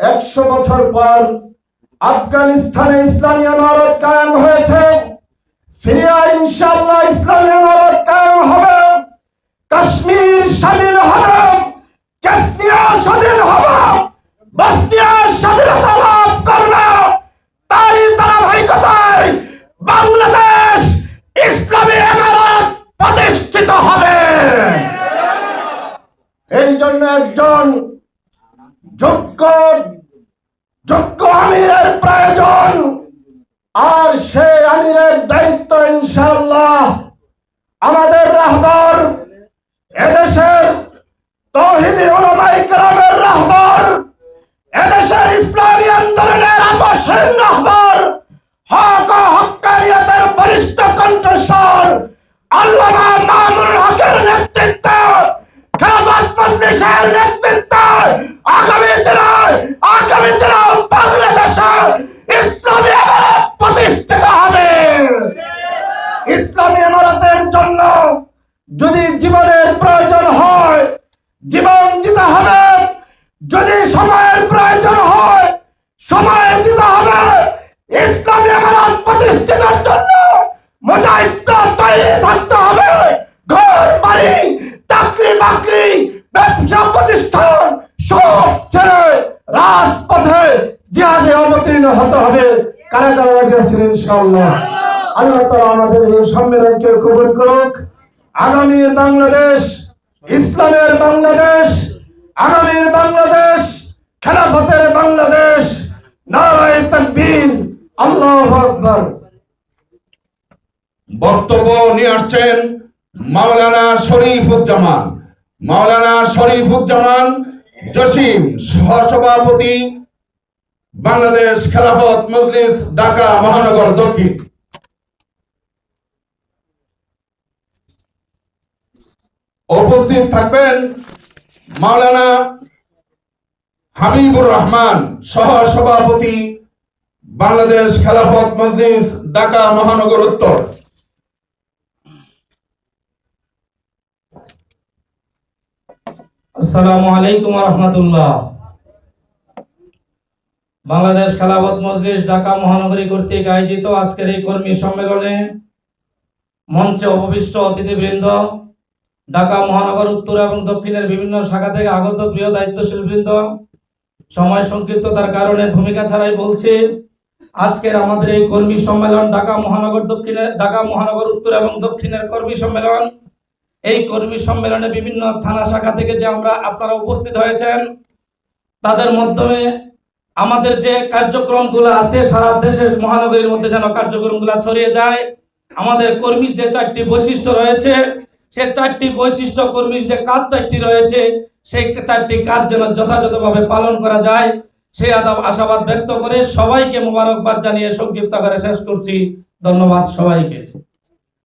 100 বছর পর আফগানিস্তানে ইসলামী ইমারত কায়েম হয়েছে, সিরিয়া ইনশাআল্লাহ ইসলামী ইমারত কায়েম হবে, কাশ্মীর স্বাধীন হবে, চেচনিয়া স্বাধীন হবে, বসনিয়া স্বাধীনতা লাভ করবে। তারই ধারাবাহিকতায় বাংলাদেশ ইসলামী ইমারত প্রতিষ্ঠিত হবে। এই জন্য একজন যোগ্য আমিরের প্রয়োজন, আর সেই আমিরের দায়িত্ব ইনশাআল্লাহ আমাদের রাহবার, এদেশের তাওহীদি উলামায়ে কেরামের রাহবার, এদেশের ইসলামী আন্দোলনের আপসহীন রাহবার, হক ও হক্কানিয়তের বলিষ্ঠ কণ্ঠস্বর আল্লামা মামুনুল হকের নেতৃত্বে, খেলাফত মজলিসের নেতৃত্বে আগামী দিনে বাংলাদেশে ইসলামী ইমারত প্রতিষ্ঠিত হবে। ইসলামী ইমারতের জন্য যদি জীবনের প্রয়োজন হয় জীবন দিতে হবে, যদি সময়ের প্রয়োজন হয় সময় দিতে হবে। ইসলামী ইমারত প্রতিষ্ঠিতের জন্য মুজাহিদরা তৈরি থাকতে হবে। ঘর বাড়ি, চাকরি বাকরি, ব্যবসা প্রতিষ্ঠান সব ছেড়ে রাজপথে জিহাদে অবতীর্ণ হতে হবে। কারা কারা রাজি আছেন ইনশাআল্লাহ? আল্লাহ তাআলা আমাদের এই সম্মেলনকে কবুল করুক। আগামীর বাংলাদেশ ইসলামের বাংলাদেশ, আগামীর বাংলাদেশ খেলাফতের বাংলাদেশ। নারায়ে তাকবীর, আল্লাহু আকবার। বক্তব্য নিয়ে আসছেন মাওলানা শরীফুজ্জামান জসিম, সহসভাপতি, বাংলাদেশ খেলাফত মজলিস, ঢাকা মহানগর দক্ষিণ। উপস্থিত থাকবেন মাওলানা হাবিবুর রহমান, সহসভাপতি, বাংলাদেশ খেলাফত মজলিস, ঢাকা মহানগর উত্তর। আসসালামু আলাইকুম ওয়া রাহমাতুল্লাহ। বাংলাদেশ খেলাফত মজলিস ঢাকা মহানগরী কর্তৃক আয়োজিত আজকের এই কর্মী সম্মেলনে মঞ্চে উপবিষ্ট অতিথিবৃন্দ, ঢাকা মহানগর উত্তর এবং দক্ষিণের বিভিন্ন শাখা থেকে আগত প্রিয় দায়িত্বশীল বৃন্দ, সময় সংক্ষিপ্ততার কারণে ভূমিকা ছাড়াই বলছি, আজকের আমাদের এই কর্মী সম্মেলন ঢাকা মহানগর উত্তর এবং দক্ষিণের কর্মী সম্মেলন। এই কর্মী সম্মেলনে বিভিন্ন থানা শাখা থেকে যে আপনারা উপস্থিত হয়েছেন, তাদের মাধ্যমে আমাদের যে কার্যক্রমগুলো আছে সারা দেশের মহানগরীর মধ্যে যেন কার্যক্রমগুলো ছড়িয়ে যায়। আমাদের কর্মীর যে 4টি বৈশিষ্ট্য রয়েছে, সেই 4টি বৈশিষ্ট্য কর্মীর যে কাজ 4টি রয়েছে, সেই 4টি কাজ যেন যথাযথভাবে পালন করা যায়, সেই আশাবাদ ব্যক্ত করে সবাইকে মোবারকবাদ জানিয়ে সংক্ষিপ্ত করে শেষ করছি। ধন্যবাদ সবাইকে।